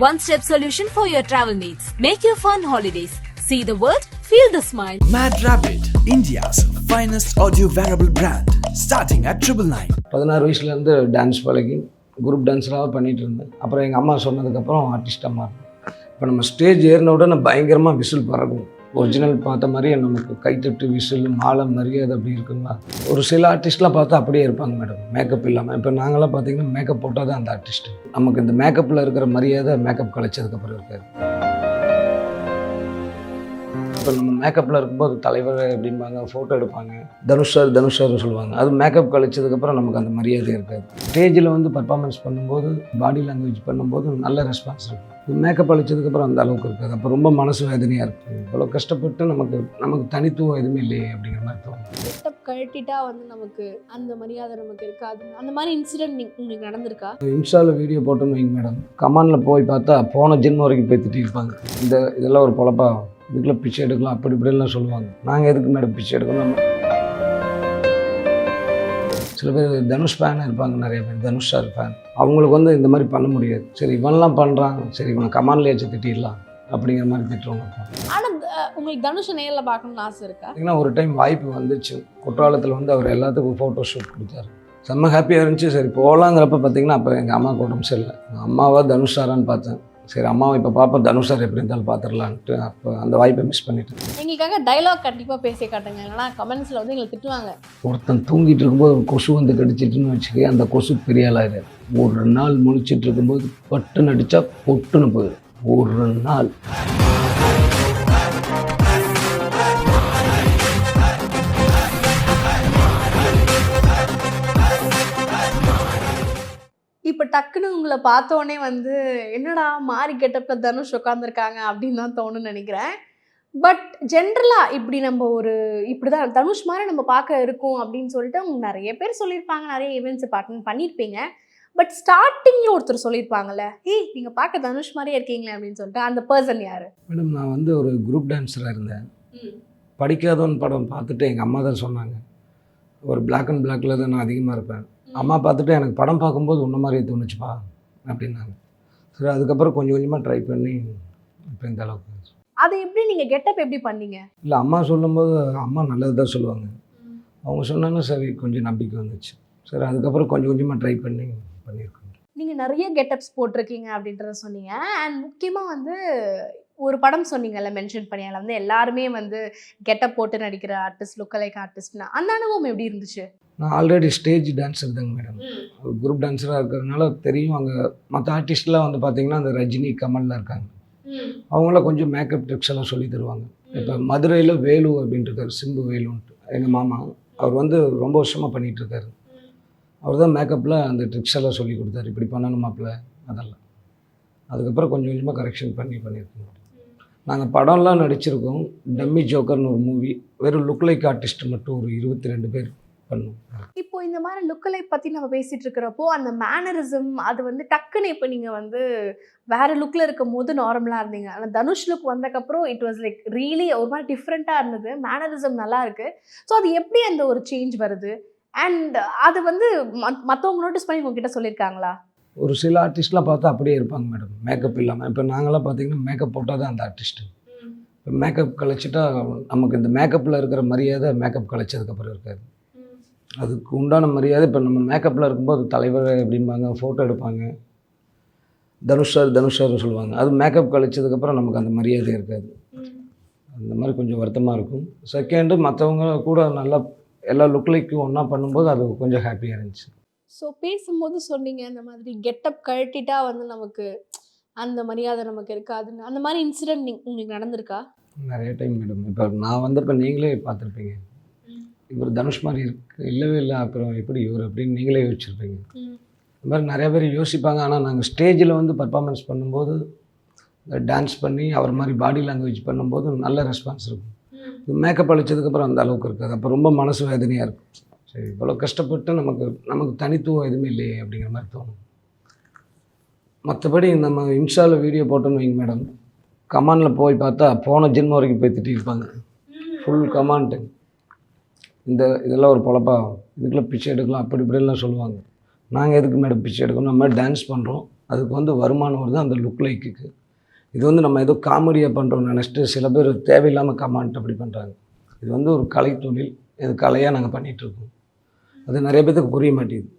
One-step solution for your travel needs. Make your fun holidays. See the world, feel the smile. Mad Rabbit, India's finest audio wearable brand, starting at 999. 16 வயசுலேருந்து dance பழகி group டான்ஸ்லாம் பண்ணிகிட்டு இருந்தேன். அப்புறம் எங்கள் அம்மா சொன்னதுக்கப்புறம் ஆர்டிஸ்டாக மாறினேன். இப்போ நம்ம ஸ்டேஜ் ஏறின உடனே பயங்கரமாக விசில் பறக்கும். ஒரிஜினல் பார்த்த மாதிரியே நமக்கு கைத்தட்டு விசில் மாலை மரியாதை அப்படி இருக்குங்களா. ஒரு சில ஆர்டிஸ்ட்லாம் பார்த்தா அப்படியே இருப்பாங்க மேடம், மேக்கப் இல்லாமல். இப்போ நாங்களாம் பார்த்தீங்கன்னா மேக்கப் போட்டால் தான் அந்த ஆர்டிஸ்ட்டு. நமக்கு இந்த மேக்கப்பில் இருக்கிற மரியாதை மேக்கப் கழிச்சதுக்கப்புறம் இருக்காது. இப்போ நம்ம மேக்கப்பில் இருக்கும்போது தலைவர் எப்படிம்பாங்க, ஃபோட்டோ எடுப்பாங்க, தனுஷ் சார்னு சொல்லுவாங்க. அது மேக்கப் கழிச்சதுக்கப்புறம் நமக்கு அந்த மரியாதை இருக்காது. ஸ்டேஜில் வந்து பர்ஃபார்மன்ஸ் பண்ணும்போது, பாடி லாங்குவேஜ் பண்ணும்போது நல்ல ரெஸ்பான்ஸ் இருக்கும். மேக்கப் அழிச்சதுக்கப்புறம் அந்த அளவுக்கு இருக்காது. அப்போ ரொம்ப மனசு வேதனையாக இருக்குது. இவ்வளோ கஷ்டப்பட்டு நமக்கு தனித்துவம் எதுவுமே இல்லையே அப்படிங்கிற மாதிரி தோணும். கெட்டப் கழட்டிட்டா வந்து நமக்கு அந்த மரியாதை நமக்கு இருக்காது. அந்த மாதிரி இன்சிடென்ட் உங்களுக்கு நடந்திருக்கா? இன்ஸ்டாவில் வீடியோ போட்டோன்னு வைங்க மேடம், கமாண்டில் போய் பார்த்தா போன ஜென்மம் வரைக்கும் போய் திட்டிருப்பாங்க. இதெல்லாம் ஒரு பொழப்பா, இதுக்குள்ள பிச்சை எடுக்கலாம் அப்படி இப்படிலாம் சொல்லுவாங்க. நாங்கள் எதுக்கு மேடம் பிச்சை எடுக்கணும்? சில பேர் தனுஷ் ஃபேன் இருப்பாங்க, நிறைய பேர் தனுஷ் சார் ஃபேன். அவங்களுக்கு வந்து இந்த மாதிரி பண்ண முடியாது. சரி இவன்லாம் பண்ணுறாங்க, சரி இவனை கமாண்ட்லேயாச்சும் திட்டிடலாம் அப்படிங்கிற மாதிரி திட்டுறவங்க இருப்பாங்க. ஆனால் உங்களுக்கு தனுஷை நேரில் பார்க்கணும்னு ஆசை இருக்கா? பார்த்தீங்கன்னா ஒரு டைம் வாய்ப்பு வந்துச்சு. குற்றாலத்தில் வந்து அவர் எல்லாத்துக்கும் ஃபோட்டோ ஷூட் கொடுத்தாரு. செம்ம ஹாப்பியாக இருந்துச்சு. சரி போகலாங்கிறப்ப பார்த்தீங்கன்னா அப்போ எங்கள் அம்மாவுக்கு உடம்பு சரியில்லை. அம்மாவா தனுஷ் சாரான்னு பார்த்தேன். சரி அம்மாவை இப்போ பார்ப்போம், தனுஷ் சார் எப்படி இருந்தாலும் பார்த்துடலான்ட்டு அப்போ அந்த வாய்ப்பை மிஸ் பண்ணிட்டேன். எங்களுக்காக டைலாக் கண்டிப்பாக பேசி காட்டுங்க, இல்லைனா கமெண்ட்ஸில் வந்து எங்களை திட்டுவாங்க. ஒருத்தன் தூங்கிட்டு இருக்கும்போது ஒரு கொசு வந்து கடிச்சிட்டுன்னு வச்சுக்க, அந்த கொசு பெரிய ஆளாயிரு. ஒரு நாள் முழிச்சிட்டு இருக்கும்போது பட்டுன்னு அடித்தா பொட்டுன்னு போயிடும். ஒரு நாள் இப்போ டக்குன்னு உங்களை பார்த்தோன்னே வந்து என்னடா மாறி கெட்டப்பில் தனுஷ் உட்காந்துருக்காங்க அப்படின்னு தான் தோணுன்னு நினைக்கிறேன். பட் ஜென்ரலாக இப்படி நம்ம இப்படி தான் தனுஷ் மாதிரி நம்ம பார்க்க இருக்கோம் அப்படின்னு சொல்லிட்டு அவங்க நிறைய பேர் சொல்லியிருப்பாங்க, நிறைய ஈவெண்ட்ஸ் பண்ணியிருப்பீங்க. பட் ஸ்டார்டிங்கில் ஒருத்தர் சொல்லியிருப்பாங்கல்ல, ஏய் நீங்கள் பார்க்க தனுஷ் மாதிரியே இருக்கீங்களே அப்படின்னு சொல்லிட்டு, அந்த பர்சன் யார்? மேடம் நான் வந்து ஒரு குரூப் டான்ஸராக இருந்தேன். படிக்காதவன் படம் பார்த்துட்டு எங்கள் அம்மா தான் சொன்னாங்க, ஒரு பிளாக் அண்ட் பிளாக்கில் தான் நான் அதிகமாக இருப்பேன். அம்மா பார்த்துட்டு எனக்கு படம் பார்க்கும்போது ஒன்றை மாதிரியே தோணுச்சுப்பா அப்படின்னாங்க. சரி அதுக்கப்புறம் கொஞ்சம் கொஞ்சமாக ட்ரை பண்ணி இப்போ இந்த அளவுக்கு. அது எப்படி நீங்கள் கெட்டப் எப்படி பண்ணீங்க? இல்லை அம்மா சொல்லும்போது அம்மா நல்லது தான் சொல்லுவாங்க. அவங்க சொன்னாங்க, சரி கொஞ்சம் நம்பிக்கை வந்துச்சு. சரி அதுக்கப்புறம் கொஞ்சம் கொஞ்சமாக ட்ரை பண்ணி பண்ணியிருக்கோம். நீங்கள் நிறைய கெட்டப்ஸ் போட்டிருக்கீங்க அப்படின்றத சொன்னீங்க. அண்ட் முக்கியமாக வந்து ஒரு படம் சொன்னீங்கல்ல, மென்ஷன் பண்ணி, அதில் வந்து எல்லாருமே வந்து கெட்டப் போட்டு நடிக்கிற ஆர்டிஸ்ட், லுக்கலைக் ஆர்டிஸ்ட்னா அந்த அனுபவம் எப்படி இருந்துச்சு? நான் ஆல்ரெடி ஸ்டேஜ் டான்ஸர் தாங்க மேடம். ஒரு குரூப் டான்ஸராக இருக்கிறதுனால தெரியும். அங்கே மற்ற ஆர்டிஸ்ட்லாம் வந்து பார்த்திங்கன்னா அந்த ரஜினி, கமல்லாம் இருக்காங்க. அவங்களாம் கொஞ்சம் மேக்கப் ட்ரிக்ஸ் எல்லாம் சொல்லி தருவாங்க. இப்போ மதுரையில் வேலு அப்படின்ட்டு இருக்காரு, சிம்பு வேலுன்ட்டு எங்கள் மாமா. அவர் வந்து ரொம்ப வருஷமாக பண்ணிகிட்ருக்காரு. அவர் தான் மேக்கப்பில் அந்த ட்ரிக்ஸ் எல்லாம் சொல்லி கொடுத்தாரு, இப்படி பண்ணணுமாப்பில் அதெல்லாம். அதுக்கப்புறம் கொஞ்சம் கொஞ்சமாக கரெக்ஷன் பண்ணியிருக்கோம். நாங்கள் படம்லாம் நடிச்சிருக்கோம். டம்மி ஜோக்கர்னு ஒரு மூவி, வெறும் லுக்லைக் ஆர்டிஸ்ட் மட்டும் ஒரு 22 பேர் பண்ணும். இப்போ இந்த மாதிரி லுக்கலை பற்றி நம்ம பேசிகிட்டு இருக்கிறப்போ அந்த மேனரிசம் அது வந்து டக்குன்னு இப்போ நீங்கள் வந்து வேறு லுக்கில் இருக்கும் போது நார்மலாக இருந்தீங்க. ஆனால் தனுஷ் லுக் வந்தக்கப்புறம் இட் வாஸ் லைக் ரியலி ஒரு மாதிரி டிஃப்ரெண்ட்டாக இருந்தது. மேனரிசம் நல்லா இருக்குது. ஸோ அது எப்படி அந்த ஒரு சேஞ்ச் வருது? அண்ட் அது வந்து மற்றவங்க நோட்டீஸ் பண்ணி உங்ககிட்ட சொல்லியிருக்காங்களா? ஒரு சில ஆர்டிஸ்ட்லாம் பார்த்தா அப்படியே இருப்பாங்க மேடம், மேக்கப் இல்லாமல். இப்போ நாங்களாம் பார்த்தீங்கன்னா மேக்கப் போட்டால் தான் அந்த ஆர்டிஸ்ட்டு. இப்போ மேக்கப் கழிச்சிட்டா நமக்கு இந்த மேக்கப்பில் இருக்கிற மரியாதை மேக்கப் கழிச்சதுக்கப்புறம் இருக்காது. அதுக்கு உண்டான மரியாதை இப்போ நம்ம மேக்கப்பில் இருக்கும்போது தலைவர் எப்படிம்பாங்க, ஃபோட்டோ எடுப்பாங்க, தனுஷ் சார்னு சொல்லுவாங்க. அது மேக்கப் கழிச்சதுக்கப்புறம் நமக்கு அந்த மரியாதை இருக்காது. அந்த மாதிரி கொஞ்சம் வருத்தமாக இருக்கும். செகண்டு மற்றவங்க கூட நல்லா எல்லா லுக்லைக்கும் ஒன்றா பண்ணும்போது அது கொஞ்சம் ஹாப்பியாக இருந்துச்சு. ஸோ பேசும்போது சொன்னீங்க இந்த மாதிரி கெட்டப் கழட்டிட்டா வந்து நமக்கு அந்த மரியாதை நமக்கு இருக்காதுன்னு. அந்த மாதிரி இன்சிடென்ட் உங்களுக்கு நடந்திருக்கா? நிறைய டைம் மேடம். இப்போ நான் வந்தப்போ நீங்களே பார்த்துருப்பீங்க, இவர் தனுஷ் மாதிரி இல்லவே இல்லை, அப்புறம் எப்படி இவர் அப்படின்னு நீங்களே யோசிச்சிருப்பீங்க. இந்த மாதிரி நிறைய பேர் யோசிப்பாங்க. ஆனால் நாங்கள் ஸ்டேஜில் வந்து பர்ஃபார்மன்ஸ் பண்ணும்போது, டான்ஸ் பண்ணி அவர் மாதிரி பாடி லாங்குவேஜ் பண்ணும்போது நல்ல ரெஸ்பான்ஸ் இருக்கும். மேக்கப் அழிச்சதுக்கப்புறம் அந்த அளவுக்கு இருக்காது. அப்போ ரொம்ப மனசு வேதனையாக இருக்கும். சரி இவ்வளோ கஷ்டப்பட்டு நமக்கு தனித்துவம் எதுவுமே இல்லையே அப்படிங்கிற மாதிரி தோணும். மற்றபடி நம்ம இன்ஸ்டாவில் வீடியோ போட்டோன்னு வைங்க மேடம், கமாண்டில் போய் பார்த்தா போன ஜென்மம் வரைக்கும் போய் திட்டிருப்பாங்க. ஃபுல் கமாண்ட்டு, இதெல்லாம் ஒரு பொழப்பா, இதுக்குள்ளே பிச்சை எடுக்கலாம் அப்படி இப்படிலாம் சொல்லுவாங்க. நாங்கள் எதுக்கு மேடம் பிச்சை எடுக்கணும், நம்ம டான்ஸ் பண்ணுறோம், அதுக்கு வந்து வருமானம் வருது அந்த லுக் லைக்குக்கு. இது வந்து நம்ம ஏதோ காமெடியாக பண்ணுறோம்னு நினச்சிட்டு சில பேர் தேவையில்லாமல் கமெண்ட் அப்படி பண்ணுறாங்க. இது வந்து ஒரு கலைத்தொழில், இது கலையாக நாங்கள் பண்ணிகிட்ருக்கோம். அது நிறைய பேருக்கு புரிய மாட்டேங்குது.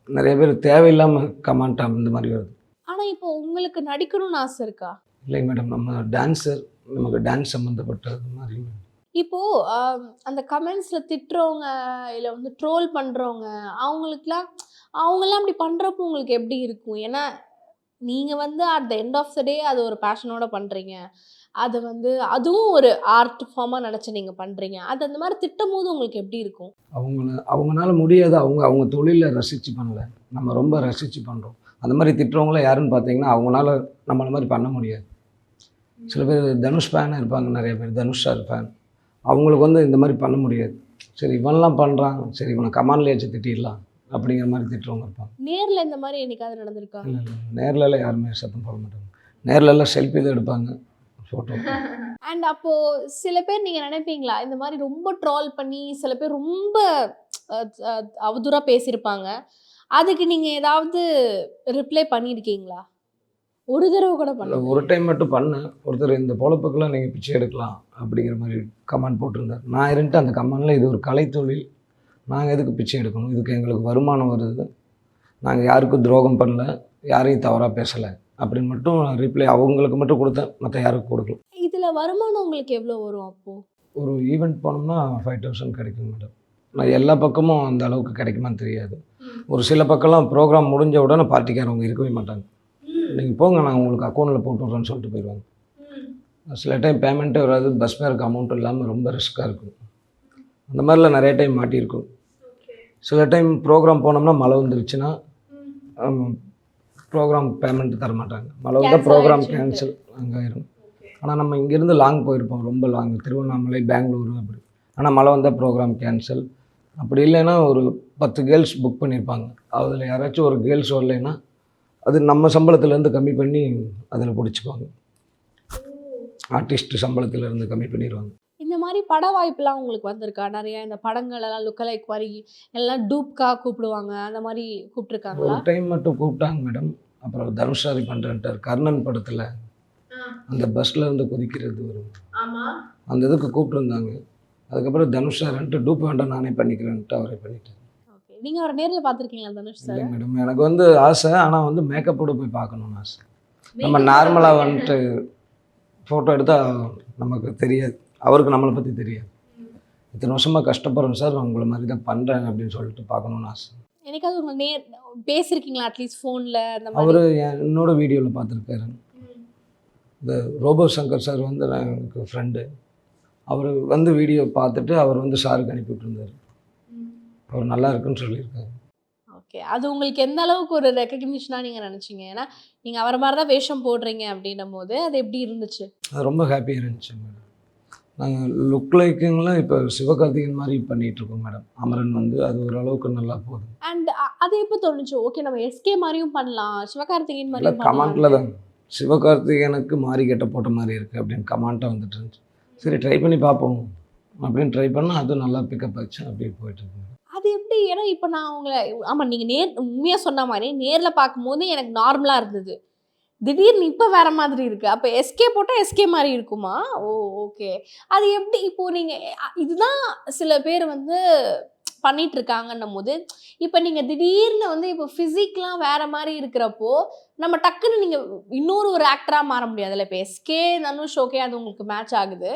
நிறைய பேர் தேவையில்லாமல் கமெண்ட் இந்த மாதிரி வருது. ஆனா இப்போ உங்களுக்கு நடிக்கணும்னு ஆசை இருக்கா? இல்லைங்க மேடம், நம்ம டான்ஸர், நமக்கு டான்ஸ் சம்மந்தப்பட்டது மாதிரி. இப்போ அந்த கமெண்ட்ஸ்ல திட்டுறவங்க இல்ல வந்து ட்ரோல் பண்றவங்க அவங்கெல்லாம் அப்படி பண்றப்போ உங்களுக்கு எப்படி இருக்கும்? ஏன்னா நீங்க வந்து at the end of the day அது ஒரு பேஷனோட பண்றீங்க. அது வந்து அதுவும் ஒரு ஆர்ட் ஃபார்மா நினைச்சு நீங்க பண்றீங்க. அது அந்த மாதிரி திட்டும்போது உங்களுக்கு எப்படி இருக்கும்? அவங்களால முடியாது. அவங்க தொழிலை ரசித்து பண்ணல, நம்ம ரொம்ப ரசித்து பண்ணுறோம். அந்த மாதிரி திட்டுறவங்கள யாருன்னு பார்த்தீங்கன்னா அவங்களால நம்மளை மாதிரி பண்ண முடியாது. சில பேர் தனுஷ் ஃபேனாக இருப்பாங்க, நிறைய பேர் தனுஷ் சார் ஃபேன். அவங்களுக்கு வந்து இந்த மாதிரி பண்ண முடியாது. சரி இவன்லாம் பண்ணுறான், சரி இவனை கமான்லேயாச்சும் திட்டிடலாம் அப்படிங்கிற மாதிரி திட்டுறவங்க இருப்பாங்க. நேர்ல இந்த மாதிரி என்னைக்காவது நடந்திருக்கா? இல்லை நேர்லலாம் யாருமே சத்தம் போட மாட்டாங்க. நேர்லலாம் செல்ஃபி தான் எடுப்பாங்க, ஃபோட்டோ. அண்ட் அப்போ சில பேர் நீங்க நினைப்பீங்களா இந்த மாதிரி ரொம்ப ட்ரோல் பண்ணி சில பேர் ரொம்ப அவதூறா பேசியிருப்பாங்க, அதுக்கு நீங்க ஏதாவது ரிப்ளை பண்ணியிருக்கீங்களா? ஒரு தடவை கூட பண்ணல. ஒரு டைம் மட்டும் பண்ணேன். ஒருத்தர் இந்த பொழப்புக்கெல்லாம் நீங்கள் பிச்சை எடுக்கலாம் அப்படிங்கிற மாதிரி கமெண்ட் போட்டிருந்தார். நான் இருந்துட்டு அந்த கமெண்டில் இது ஒரு கலைத்தொழில், நாங்கள் எதுக்கு பிச்சை எடுக்கணும், இதுக்கு எங்களுக்கு வருமானம் வருது, நாங்கள் யாருக்கும் துரோகம் பண்ணல, யாரையும் தவறாக பேசலை அப்படின்னு மட்டும் ரிப்ளை அவங்களுக்கு மட்டும் கொடுத்தேன், மற்ற யாருக்கும் கொடுக்கல. இதில் வருமானம் உங்களுக்கு எவ்வளோ வரும் அப்போது? ஒரு ஈவெண்ட் போனோம்னா 5000 கிடைக்கும் மேடம். நான் எல்லா பக்கமும் அந்த அளவுக்கு கிடைக்குமான்னு தெரியாது. ஒரு சில பக்கம்லாம் ப்ரோக்ராம் முடிஞ்ச உடனே பார்ட்டிக்காரவங்க இருக்கவே மாட்டாங்க. நீங்கள் போங்க நான் உங்களுக்கு அக்கௌண்ட்டில் போட்டு விட்றேன்னு சொல்லிட்டு போயிடுவாங்க. சில டைம் பேமெண்ட்டே வராது, பஸ் ஃபேருக்கு அமௌண்ட் இல்லாமல் ரொம்ப ரிஸ்க்காக இருக்கும். அந்த மாதிரிலாம் நிறைய டைம் மாட்டியிருக்கும். சில டைம் ப்ரோக்ராம் போனோம்னா மழை வந்துருச்சுன்னா ப்ரோக்ராம் பேமெண்ட் தர மாட்டாங்க. மழை வந்தால் ப்ரோக்ராம் கேன்சல் அங்கே ஆயிரும். ஆனால் நம்ம இங்கேருந்து லாங் போயிருப்போம், ரொம்ப லாங், திருவண்ணாமலை, பெங்களூரு அப்படி. ஆனால் மழை வந்தால் ப்ரோக்ராம் கேன்சல். அப்படி இல்லைன்னா ஒரு 10 கேர்ள்ஸ் புக் பண்ணியிருப்பாங்க, அதில் யாராச்சும் ஒரு கேர்ள்ஸ் வரலைன்னா அது நம்ம சம்பளத்துலேருந்து கம்மி பண்ணி அதில் பிடிச்சிப்பாங்க. ஆர்டிஸ்ட் சம்பளத்துலேருந்து கம்மி பண்ணிடுவாங்க. இந்த மாதிரி பட வாய்ப்புலாம் உங்களுக்கு வந்திருக்கா? நிறைய இந்த படங்கள் எல்லாம் லுக்கலைக் மாதிரி எல்லாம் டூப்கா கூப்பிடுவாங்க, அந்த மாதிரி கூப்பிட்டுருக்காங்களா? ஒரு டைம் மட்டும் கூப்பிட்டாங்க மேடம். அப்புறம் தனுஷாரி பண்ணுறேன்ட்டார். கர்ணன் படத்தில் அந்த பஸ்ஸில் இருந்து குதிக்கிறது வரும், அந்த இதுக்கு கூப்பிட்டுருந்தாங்க. அதுக்கப்புறம் தனுஷாரன்ட்டு டூப் வேண்டாம் நானே பண்ணிக்கிறேன்ட்டு அவரே பண்ணிட்டார். ஓகே, நீங்கள் அவரை நேரில் பார்த்துருக்கீங்களா தனுஷ் சார்? இல்லை மேடம், எனக்கு வந்து ஆசை, ஆனால் வந்து மேக்கப்போடு போய் பார்க்கணுன்னு ஆசை. நம்ம நார்மலாக வந்துட்டு ஃபோட்டோ எடுத்தால் நமக்கு தெரியாது, அவருக்கு நம்மளை பற்றி தெரியாது. இத்தனை வருஷமாக கஷ்டப்படுறோம் சார், நான் உங்களை மாதிரி தான் பண்ணுறேன் அப்படின்னு சொல்லிட்டு பார்க்கணுன்னு ஆசை. எனக்காவது உங்கள் பேசியிருக்கீங்களா அட்லீஸ்ட் ஃபோனில்? அந்த அவர் என்னோட வீடியோவில் பார்த்துருக்காரு. இந்த ரோபோ சங்கர் சார் வந்து எனக்கு ஃப்ரெண்டு. அவர் வந்து வீடியோ பார்த்துட்டு அவர் வந்து சாருக்கு அனுப்பிவிட்டுருந்தார். அவர் நல்லா இருக்குன்னு சொல்லியிருக்காரு. ஓகே, அது உங்களுக்கு எந்த அளவுக்கு ஒரு ரெக்கக்னிஷனாக நீங்கள் நினச்சிங்க? ஏன்னா நீங்கள் அவரை மாதிரி தான் வேஷம் போடுறீங்க அப்படின்னும் போது அது எப்படி இருந்துச்சு? அது ரொம்ப ஹாப்பியாக இருந்துச்சு மேடம். நாங்கள் லுக் லைக்குங்களாம் இப்போ சிவகார்த்திகேயன் மாதிரி பண்ணிகிட்ருக்கோம் மேடம். அமரன் வந்து அது ஓரளவுக்கு நல்லா போகுது. அண்ட் அது எப்போ தோணுச்சு ஓகே நம்ம எஸ்கே மாதிரியும் பண்ணலாம், சிவகார்த்திகேயன் மாதிரியும் கமெண்ட்டில் தான் சிவகார்த்திகேயனுக்கு மாறி கெட்ட போட்ட மாதிரி இருக்குது அப்படின்னு கமெண்ட்டாக வந்துட்டு இருந்துச்சு. சரி ட்ரை பண்ணி பார்ப்போம் அப்படின்னு ட்ரை பண்ணால் அது நல்லா பிக்கப் ஆச்சு, அப்படியே போயிட்டுருக்கு. அது எப்படி? ஏன்னா இப்போ நான் உங்களை ஆமாம் நீங்கள் உண்மையாக சொன்ன மாதிரி நேரில் பார்க்கும்போது எனக்கு நார்மலாக இருந்தது, திடீர்னு இப்போ வேறு மாதிரி இருக்குது. அப்போ எஸ்கே போட்டால் எஸ்கே மாதிரி இருக்குமா? ஓ ஓகே, அது எப்படி? இப்போது நீங்கள் இதுதான் சில பேர் வந்து பண்ணிட்டு இருக்காங்கன்னும் போது இப்போ நீங்கள் திடீர்னு வந்து இப்போ ஃபிசிக்லாம் வேறு மாதிரி இருக்கிறப்போ நம்ம டக்குன்னு நீங்கள் இன்னொரு ஒரு ஆக்டராக மாற முடியாதுல்ல. இப்போ எஸ்கே தனுஷ் ஓகே அது உங்களுக்கு மேட்ச் ஆகுது,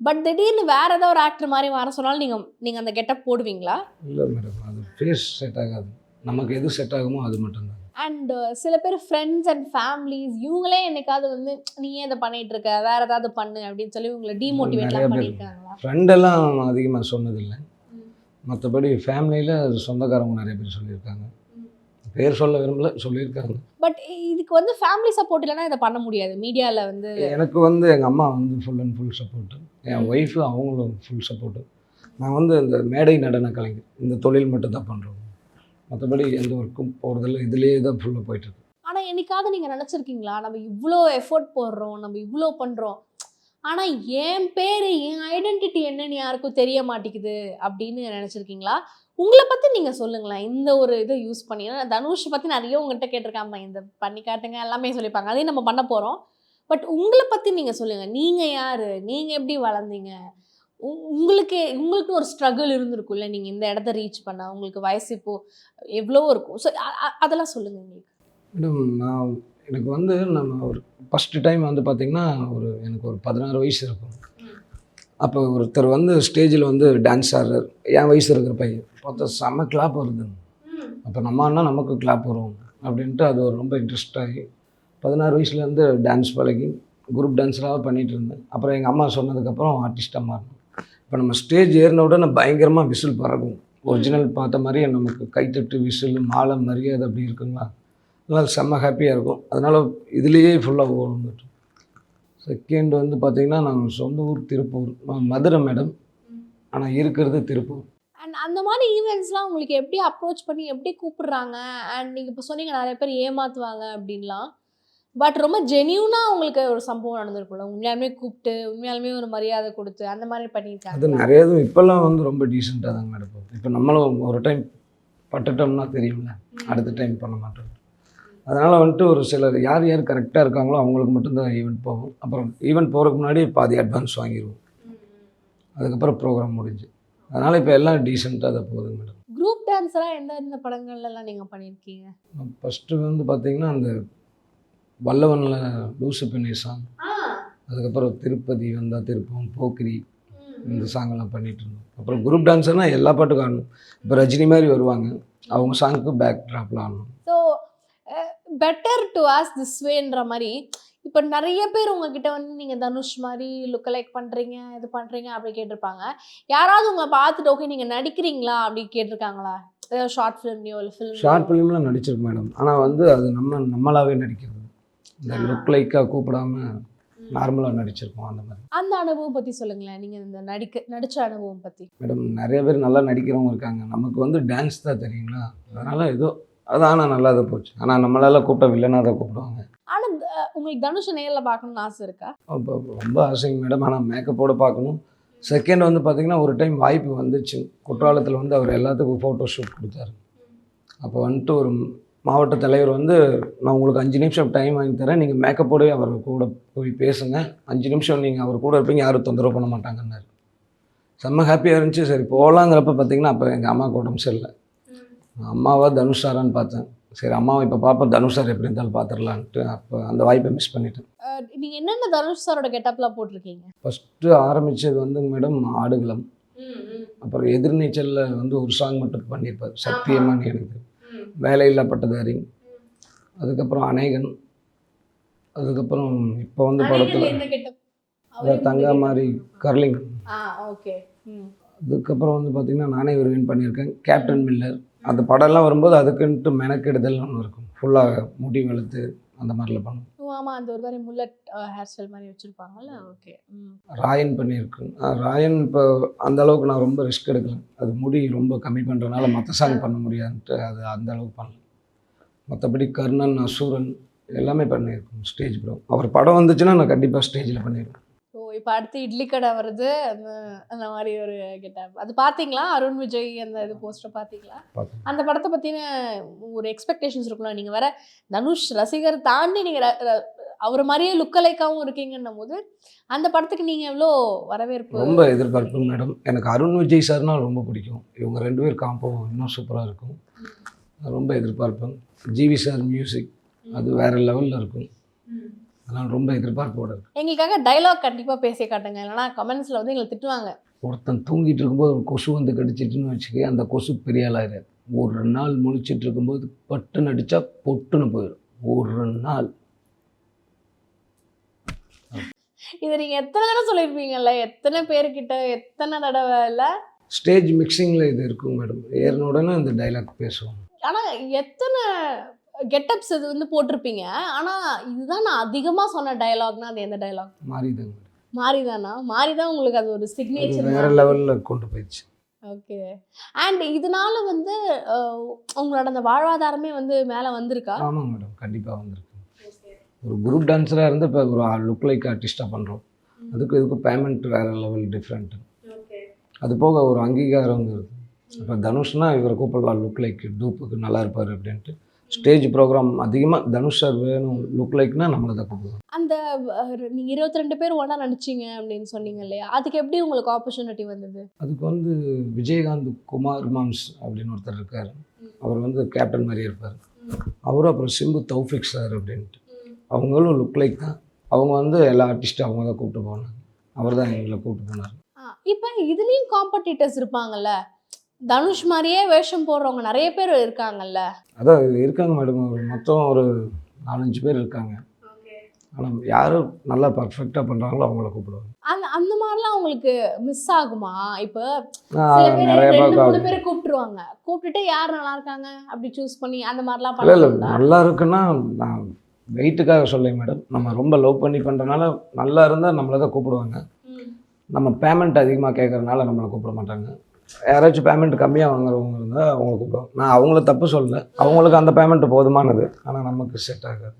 பட் திடீர்னு வேறு ஏதோ ஒரு ஆக்டர் மாதிரி மாற சொன்னாலும் நீங்கள் அந்த கெட்டப் போடுவீங்களா? இல்லை மேடம், அது ஃபேஸ் செட் ஆகாது, நமக்கு எது செட் ஆகுமோ அது மட்டும்தான். அண்ட் சில பேர் ஃப்ரெண்ட்ஸ் அண்ட் ஃபேமிலிஸ் இவங்களே என்னைக்காவது வந்து நீ ஏன் இதை பண்ணிட்டு இருக்க, வேற ஏதாவது பண்ணு அப்படின்னு சொல்லி உங்களை டீமோட்டிவேட்லாம் பண்ணியிருக்காங்களா? ஃப்ரெண்டெல்லாம் அதிகமாக சொன்னதில்லை, மற்றபடி ஃபேமிலியில் சொந்தக்காரங்க நிறைய பேர் சொல்லியிருக்காங்க. பேர் சொல்ல விரும்பல, சொல்லியிருக்காங்க. பட் இதுக்கு வந்து ஃபேமிலி சப்போர்ட் இல்லைன்னா இதை பண்ண முடியாது. மீடியாவில் வந்து எனக்கு வந்து எங்கள் அம்மா வந்து full and full support, N wife அவங்களும் ஃபுல் சப்போர்ட்டு. நான் வந்து இந்த மேடை நடன கலைஞர், இந்த தொழில் மட்டும் தான் பண்ணுறோம், மற்றபடி எந்த ஒர்க்கும் போகிறதில்ல, இதுலேயே தான் ஃபுல்லாக போயிட்டுருக்கு. ஆனால் என்னைக்காவது நீங்கள் நினச்சிருக்கீங்களா நம்ம இவ்வளோ எஃபோர்ட் போடுறோம், நம்ம இவ்வளோ பண்ணுறோம், ஆனால் என் பேர் என் ஐடென்டிட்டி என்னன்னு யாருக்கும் தெரிய மாட்டேங்குது அப்படின்னு நினச்சிருக்கீங்களா? உங்களை பற்றி நீங்கள் சொல்லுங்களேன். இந்த ஒரு இதை யூஸ் பண்ணி, ஏன்னா தனுஷ் பற்றி நிறைய உங்கள்கிட்ட கேட்டிருக்காங்க, இந்த பண்ணி காட்டுங்க எல்லாமே சொல்லியிருப்பாங்க, அதையும் நம்ம பண்ண போகிறோம். பட் உங்களை பற்றி நீங்கள் சொல்லுங்கள். நீங்கள் யார், நீங்கள் எப்படி வளர்ந்தீங்க, உங்களுக்கு ஒரு ஸ்ட்ரகிள் இருந்திருக்கும்ல, நீங்கள் இந்த இடத்த ரீச் பண்ண, உங்களுக்கு வயசு இப்போது எவ்வளோ இருக்கும், ஸோ அதெல்லாம் சொல்லுங்கள் எங்களுக்கு. மேடம் எனக்கு வந்து நம்ம ஒரு ஃபஸ்ட்டு டைம் வந்து பார்த்திங்கன்னா எனக்கு ஒரு 16 வயசு இருக்கும். அப்போ ஒருத்தர் வந்து ஸ்டேஜில் வந்து டான்ஸ் ஆடுறார், என் வயசு இருக்கிற பையன் பார்த்தா செம்ம கிளாப் வருது. அப்போ நம்ம அண்ணா நமக்கு கிளாப் வரும் அப்படின்ட்டு அது ஒரு ரொம்ப இன்ட்ரெஸ்ட் ஆகி 16 வயசுலேருந்து டான்ஸ் பழகி குரூப் டான்ஸ்லாம் பண்ணிகிட்டு இருந்தேன். அப்புறம் எங்கள் அம்மா சொன்னதுக்கப்புறம் ஆர்டிஸ்ட்டாக மாறினேன். இப்போ நம்ம ஸ்டேஜ் ஏறின உடனே பயங்கரமாக விசில் பறக்கும். ஒரிஜினல் பார்த்த மாதிரியே நமக்கு கைத்தட்டு விசில் மாலை மரியாதை அப்படி இருக்குங்களா, அதனால் செம்ம ஹாப்பியாக இருக்கும். அதனால் இதுலேயே ஃபுல்லாக ஓடுந்துட்டு. செகண்ட் வந்து பார்த்திங்கன்னா நான் சொந்த ஊர் திருப்பூர், மதுரை மேடம், ஆனால் இருக்கிறது திருப்பூர். அண்ட் அந்த மாதிரி ஈவெண்ட்ஸ்லாம் உங்களுக்கு எப்படி அப்ரோச் பண்ணி எப்படி கூப்பிடுறாங்க? அண்ட் நீங்கள் இப்போ சொன்னீங்க நிறைய பேர் ஏமாற்றுவாங்க அப்படின்லாம், பட் ரொம்ப ஜென்யூனாக உங்களுக்கு ஒரு சம்பவம் நடந்திருக்கும்ல, உண்மையாலுமே கூப்பிட்டு உண்மையாலுமே ஒரு மரியாதை கொடுத்து அந்த மாதிரி பண்ணியிருக்காங்க? அது நிறைய இப்போல்லாம் வந்து ரொம்ப டீசெண்டாக தாங்க நடக்கும். இப்போ நம்மளும் ஒரு டைம் பட்டுட்டோம்னா தெரியும்ல, அடுத்த டைம் பண்ண மாட்டோம். அதனால் வந்துட்டு ஒரு சிலர் யார் யார் கரெக்டாக இருக்காங்களோ அவங்களுக்கு மட்டும்தான் ஈவெண்ட் போகும். அப்புறம் ஈவெண்ட் போகிறதுக்கு முன்னாடி பாதி அட்வான்ஸ் வாங்கிடுவோம், அதுக்கப்புறம் ப்ரோக்ராம் முடிஞ்சு. அதனால் இப்போ எல்லாம் டீசெண்டாக தான் போகுது மேடம். குரூப் டான்ஸராக எந்த படங்கள்லாம் நீங்கள் பண்ணியிருக்கீங்க? ஃபஸ்ட்டு வந்து பார்த்திங்கன்னா அந்த வல்லவனில் லூசு பெண்ணே சாங், அதுக்கப்புறம் திருப்பதி வந்தால் திருப்பம், போக்கிரி, இந்த சாங்கெல்லாம் பண்ணிகிட்டு இருந்தோம். அப்புறம் குரூப் டான்ஸர்னால் எல்லா பாட்டுக்கும் ஆடணும். இப்போ ரஜினி மாதிரி வருவாங்க, அவங்க சாங்குக்கு பேக் ட்ராப்பில் ஆடணும். So better to as this வேன்ற மாதிரி இப்போ நிறைய பேர் உங்ககிட்ட வந்து நீங்கள் தனுஷ் மாதிரி லுக் லைக் பண்ணுறீங்க, இது பண்ணுறீங்க அப்படி கேட்டிருப்பாங்க. யாராவது உங்களை பார்த்துட்டு ஓகே நீங்கள் நடிக்கிறீங்களா அப்படி கேட்டிருக்காங்களா? ஏதாவது ஷார்ட் ஃபிலிம்லையோ இல்லை ஷார்ட் ஃபிலிம்லாம் நடிச்சிருக்கு மேடம். ஆனால் வந்து அது நம்மளாவே நடிக்கிறது, இந்த லுக் லைக்காக கூப்பிடாம நார்மலாக நடிச்சிருக்கோம். அந்த மாதிரி அந்த அனுபவம் பற்றி சொல்லுங்களேன். நீங்கள் இந்த நடித்த அனுபவம் பற்றி. மேடம் நிறைய பேர் நல்லா நடிக்கிறவங்க இருக்காங்க, நமக்கு வந்து டான்ஸ் தான் தெரியுங்களா, அதனால் ஏதோ அது ஆனால் நல்லா தான் போச்சு. ஆனால் நம்மளால கூப்பிட்டா வில்லனாக தான் கூப்பிடுவாங்க. ஆனால் உங்களுக்கு தனுஷ் நேரில் பார்க்கணும்னு ஆசை இருக்கா? அப்போ ரொம்ப ஆசைங்க மேடம், ஆனால் மேக்கப்போடு பார்க்கணும். செகண்ட் வந்து பார்த்திங்கன்னா ஒரு டைம் வாய்ப்பு வந்துச்சு, குற்றாலத்தில் வந்து அவர் எல்லாத்துக்கும் ஃபோட்டோ ஷூட் கொடுத்தாரு. அப்போ வந்துட்டு ஒரு மாவட்ட தலைவர் வந்து நான் உங்களுக்கு 5 நிமிஷம் டைம் வாங்கி தரேன், நீங்கள் மேக்கப்போடவே அவர் கூட போய் பேசுங்க, 5 நிமிஷம் நீங்கள் அவர் கூட இருப்பீங்க, யாரும் தொந்தரவு பண்ண மாட்டாங்கன்னாரு. செம்ம ஹாப்பியாக இருந்துச்சு. சரி போகலாங்கிறப்ப பார்த்திங்கன்னா அப்போ எங்கள் அம்மாவுக்கு உடம்பு சரியில்லை. அம்மாவா தனுஷ் சாரான்னு பார்த்தேன். சரி அம்மாவை இப்போ பார்ப்போம், தனுஷ் சார் எப்படி இருந்தாலும் பார்த்துடலான்ட்டு அப்போ அந்த வாய்ப்பை மிஸ் பண்ணிட்டேன். நீங்கள் என்னென்ன தனுஷ் சாரோட கெட்டப்லாம் போட்டிருக்கீங்க? ஃபஸ்ட்டு ஆரம்பித்தது வந்து மேடம் ஆடுகளம், அப்புறம் எதிர்நீச்சலில் வந்து ஒரு சாங் மட்டும் பண்ணியிருப்பார், சத்தியமான எனக்கு, வேலையில்லா பட்டதாரி, அதுக்கப்புறம் அநேகன், அதுக்கப்புறம் இப்போ வந்து படத்தில் தங்கா மாதிரி கர்லிங், ஓகே. அதுக்கப்புறம் வந்து பார்த்திங்கன்னா நானே வருவேன் பண்ணியிருக்கேன், கேப்டன் மில்லர். அந்த படம்லாம் வரும்போது அதுக்குன்ட்டு மெனக்கெடுதல்னு ஒன்று இருக்கும், ஃபுல்லாக முடி வெளுத்து அந்த மாதிரிலாம் பண்ணுவோம். ஆமாம், அந்த ஒரு மாதிரி முல்லட் ஹேர் ஸ்டைல் மாதிரி வச்சுருப்பாங்கல்ல. ஓகே. ராயன் பண்ணியிருக்கேன். ராயன் இப்போ அந்த அளவுக்கு நான் ரொம்ப ரிஸ்க் எடுக்கல, அது முடி ரொம்ப கம்மி பண்ணுறதுனால மற்ற சாங் பண்ண முடியாதுன்ட்டு அது அந்த அளவுக்கு பண்ணல. மற்றபடி கர்ணன், அசூரன் எல்லாமே பண்ணியிருக்கோம் ஸ்டேஜ் ப்ரோம். அவர் படம் வந்துச்சுன்னா நான் கண்டிப்பாக ஸ்டேஜில் பண்ணிடுவேன். ஓ, இப்போ அடுத்து இட்லி கடை வருது, அந்த மாதிரி ஒரு கெட்டப் அது பார்த்தீங்களா? அருண் விஜய் அந்த இது போஸ்டர் பார்த்தீங்களா? அந்த படத்தை பற்றின ஒரு எக்ஸ்பெக்டேஷன்ஸ் இருக்கும்ல, நீங்கள் வேற தனுஷ் ரசிகர் தாண்டி நீங்கள் அவர் மாதிரியே லுக்கலைக்காகவும் இருக்கீங்கன்னும் போது அந்த படத்துக்கு நீங்கள் எவ்வளோ வரவேற்பு? ரொம்ப எதிர்பார்ப்பு மேடம். எனக்கு அருண் விஜய் சார்னால் ரொம்ப பிடிக்கும், இவங்க 2 பேர் காம்போ இன்னும் சூப்பராக இருக்கும், ரொம்ப எதிர்பார்ப்பேன். ஜிவி சார் மியூசிக் அது வேறு லெவலில் இருக்கும், அதனால் ரொம்ப எதிர்பார்ப்போடு இருக்கு. எங்களுக்காக டைலாக் கண்டிப்பாக பேசி காட்டுங்க, இல்லைனா கமெண்ட்ஸில் வந்து எங்களை திட்டுவாங்க. ஒருத்தன் தூங்கிட்டு இருக்கும்போது ஒரு கொசு வந்து கடிச்சிட்டுன்னு வச்சுக்க, அந்த கொசு பெரிய ஆளாயிரு. ஒரு நாள் முழிச்சிட்டு இருக்கும்போது பட்டுன்னு அடித்தா பொட்டுன்னு போயிடும். ஒரு நாள். இதை நீங்கள் எத்தனை தடவை சொல்லியிருப்பீங்கல்ல, எத்தனை பேர்கிட்ட எத்தனை தடவை இல்லை? ஸ்டேஜ் மிக்சிங்கில் இது இருக்கும் மேடம், ஏறின உடனே இந்த டைலாக் பேசுவோம். ஆனால் எத்தனை கெட்டப்ஸ் இது வந்து போட்டிருப்பீங்க, ஆனால் இதுதான் நான் அதிகமாக சொன்ன டயலாக்னா அது எந்த டயலாக்? மாறிதாங்க. மாறிதானா? மாறிதான் உங்களுக்கு அது ஒரு சிக்னேச்சர் வேறு லெவலில் கொண்டு போயிடுச்சு. ஓகே. அண்ட் இதனால வந்து உங்களோட அந்த வாழ்வாதாரமே வந்து மேலே வந்திருக்கா? ஆமாங்க மேடம், கண்டிப்பாக வந்திருக்கு. ஒரு குரூப் டான்ஸராக இருந்து இப்போ ஒரு லுக் லைக் ஆர்டிஸ்ட்டாக பண்ணுறோம், இதுக்கு பேமெண்ட் வேறு லெவல் டிஃப்ரெண்ட்டு. அது போக ஒரு அங்கீகாரங்கிறது. இப்போ தனுஷ்னால் இவரை கூப்பிடலாம் லுக் லைக் டூப்புக்கு நல்லா இருப்பார் அப்படின்ட்டு. ஸ்டேஜ் ப்ரோக்ராம் அதிகமாக தனுஷ் சார் வேணும் லுக் லைக்னா நம்மளை தான் கூப்பிடுவோம். அந்த நீங்கள் 22 பேர் ஒன்றா நடிச்சிங்க அப்படின்னு சொன்னீங்க இல்லையா, அதுக்கு எப்படி உங்களுக்கு ஆப்பர்ச்சுனிட்டி வந்தது? அதுக்கு வந்து விஜயகாந்த் குமார் மாம்ஸ் அப்படின்னு ஒருத்தர் இருக்கார். அவர் வந்து கேப்டன் மாதிரி இருப்பார். அவரும் அப்புறம் சிம்பு தௌஃபிக் சார் அப்படின்ட்டு அவங்களும் லுக் லைக் தான். அவங்க வந்து எல்லா ஆர்டிஸ்ட்டும் அவங்க தான் கூப்பிட்டு போனாங்க. அவர் தான் எங்களை கூப்பிட்டு போனார். இப்போ இதுலேயும் காம்படிட்டர்ஸ் இருப்பாங்கல்ல, தனுஷ் மாதிரியே வேஷம் போடுறவங்க நிறைய பேர் இருக்காங்கல்ல? அதான் இருக்காங்க மேடம். மொத்தம் ஒரு 4-5 பேர் இருக்காங்க. ஆனால் யாரும் நல்லா பர்ஃபெக்டாக பண்ணுறாங்களோ அவங்கள கூப்பிடுவாங்க. அந்த மாதிரிலாம் உங்களுக்கு மிஸ் ஆகுமா? இப்போ நிறைய 2-3 பேரை கூப்பிட்டுருவாங்க, கூப்பிட்டுட்டு யார் நல்லா இருக்காங்க அப்படி சூஸ் பண்ணி அந்த மாதிரிலாம் இல்லை நல்லா இருக்குன்னா நான் வெயிட்டுக்காக சொல்ல மேடம். நம்ம ரொம்ப லவ் பண்ணி பண்ணுறனால நல்லா இருந்தால் நம்மளை தான் கூப்பிடுவாங்க. நம்ம பேமெண்ட் அதிகமாக கேட்குறதுனால நம்மளை கூப்பிட மாட்டாங்க. யாராச்சும் பேமெண்ட் கம்மியாக வாங்குறவங்க இருந்தால் அவங்கள கூப்பிடுவாங்க. நான் அவங்கள தப்பு சொல்லலை, அவங்களுக்கு அந்த பேமெண்ட் போதுமானது. ஆனால் நமக்கு செட் ஆகாது.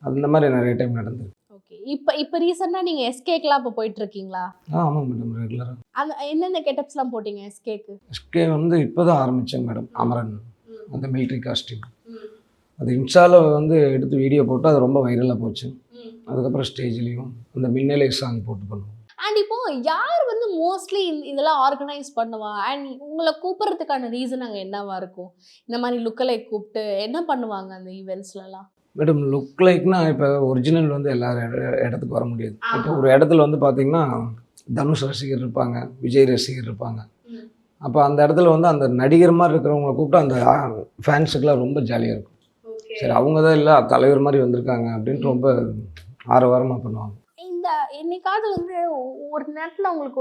அந்த மாதிரி நிறைய டைம் நடந்துருக்கு. ஓகே. இப்போ ரீசெண்டாக நீங்கள் எஸ்கேக்கெலாம் இப்போ போயிட்டுருக்கீங்களா? ஆமாம் மேடம், ரெகுலராக. அந்த என்னென்ன கெட்டப்ஸ்லாம் போட்டிங்க எஸ்கேக்கு? எஸ்கே வந்து இப்போ தான் ஆரம்பித்தேன் மேடம். அமரன் அந்த மிலிட்ரி காஸ்டியூம் அது இன்ஸ்டாவில் வந்து எடுத்து வீடியோ போட்டு அது ரொம்ப வைரலாக போச்சு. அதுக்கப்புறம் ஸ்டேஜ்லேயும் அந்த மின்னலே சாங் போட்டு பண்ணுவோம். அண்ட் இப்போ யார் வந்து மோஸ்ட்லி இதெல்லாம் ஆர்கனைஸ் பண்ணுவா? அண்ட் உங்களை கூப்பிட்றதுக்கான ரீசன் அங்கே என்னவா இருக்கும்? இந்த மாதிரி லுக்கலை கூப்பிட்டு என்ன பண்ணுவாங்க அந்த ஈவெண்ட்ஸ்லலாம்? மேடம் லுக் லைக்னா இப்போ ஒரிஜினல் வந்து எல்லாரும் இடத்துக்கு வர முடியாது. இப்போ ஒரு இடத்துல வந்து பார்த்திங்கன்னா தனுஷ் ரசிகர் இருப்பாங்க, விஜய் ரசிகர் இருப்பாங்க. அப்போ அந்த இடத்துல வந்து அந்த நடிகர் மாதிரி இருக்கிறவங்களை கூப்பிட்டு அந்த ஃபேன்ஸுக்கெலாம் ரொம்ப ஜாலியாக இருக்கும். சரி அவங்க தான் இல்லை தலைவர் மாதிரி வந்திருக்காங்க அப்படின்ட்டு ரொம்ப ஆரவாரமாக பண்ணுவாங்க. இந்த என்னைக்காவது வந்து ஒரு நேரத்தில் உங்களுக்கு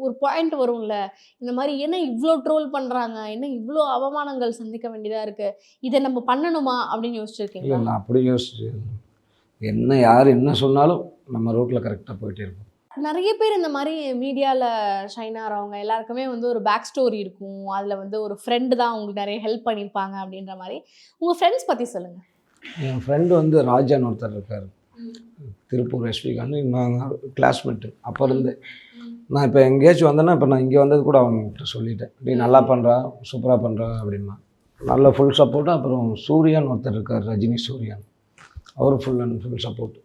ஒரு பாயிண்ட் வரும்ல, இந்த மாதிரி என்ன இவ்வளோ ட்ரோல் பண்ணுறாங்க, என்ன இவ்வளோ அவமானங்கள் சந்திக்க வேண்டியதாக இருக்குது, இதை நம்ம பண்ணணுமா அப்படின்னு யோசிச்சிருக்கீங்க? இல்லை நான் அப்படி யோசிச்சு என்ன யார் என்ன சொன்னாலும் நம்ம ரோட்டில் கரெக்டாக போயிட்டே இருப்போம். நிறைய பேர் இந்த மாதிரி மீடியாவில் ஷைன் ஆகிறவங்க எல்லாருக்குமே வந்து ஒரு பேக் ஸ்டோரி இருக்கும். அதில் வந்து ஒரு ஃப்ரெண்டு தான் உங்களுக்கு நிறைய ஹெல்ப் பண்ணியிருப்பாங்க அப்படின்ற மாதிரி. உங்கள் ஃப்ரெண்ட்ஸ் பற்றி சொல்லுங்கள். என் ஃப்ரெண்டு வந்து ராஜான்னு ஒருத்தர் இருக்கார், திருப்பூர் எஸ்பிகான்னு. நாங்கள் கிளாஸ்மேட்டு அப்போ இருந்து. நான் இப்போ எங்கேயாச்சும் வந்தேன்னா இப்போ நான் இங்கே வந்தது கூட அவங்ககிட்ட சொல்லிட்டேன், நீ நல்லா பண்ணுறா சூப்பராக பண்ணுறா அப்படின்னா. நல்ல ஃபுல் சப்போர்ட்டு. அப்புறம் சூர்யான்னு ஒருத்தர் இருக்கார், ரஜினி சூர்யான், அவரும் ஃபுல் அண்ட் ஃபுல் சப்போர்ட்.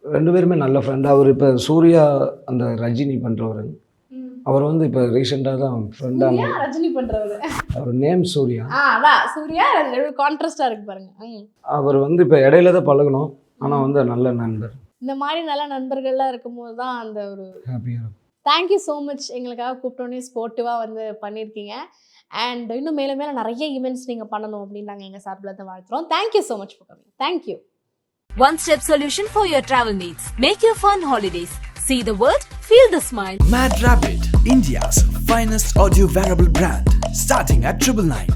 2 பேருமே நல்ல ஃப்ரெண்டு. அவர் இப்போ சூர்யா அந்த ரஜினி பண்ணுறவர், அவர் வந்து இப்போ ரீசெண்டாக தான் ஃப்ரெண்டாக. ரஜினி பண்ணுறவர் அவர் நேம் சூர்யா. அதான் சூர்யா கான்ட்ராஸ்டாக இருக்கு பாருங்க. அவர் வந்து இப்போ இடையில தான் பழகணும், ஆனால் வந்து நல்ல நண்பர். இந்த மாதிரி நல்ல நண்பர்கள்லாம் இருக்கும்போது தான் அந்த ஒரு ஹாப்பியாக இருக்கும். Thank you so much. எங்களுக்காக கூப்பிட்டோன்னே ஸ்போர்ட்டிவாக வந்து பண்ணியிருக்கீங்க. அண்ட் இன்னும் மேலே மேலே நிறைய ஈவெண்ட்ஸ் நீங்கள் பண்ணணும் அப்படின்னு நாங்கள் எங்கள் சார்பில் தான் வாழ்த்துறோம். Thank you so much for coming. Thank you. One-step solution for your travel needs. Make your fun holidays. See the world, feel the smile. Mad Rabbit, India's finest audio wearable brand, starting at 999.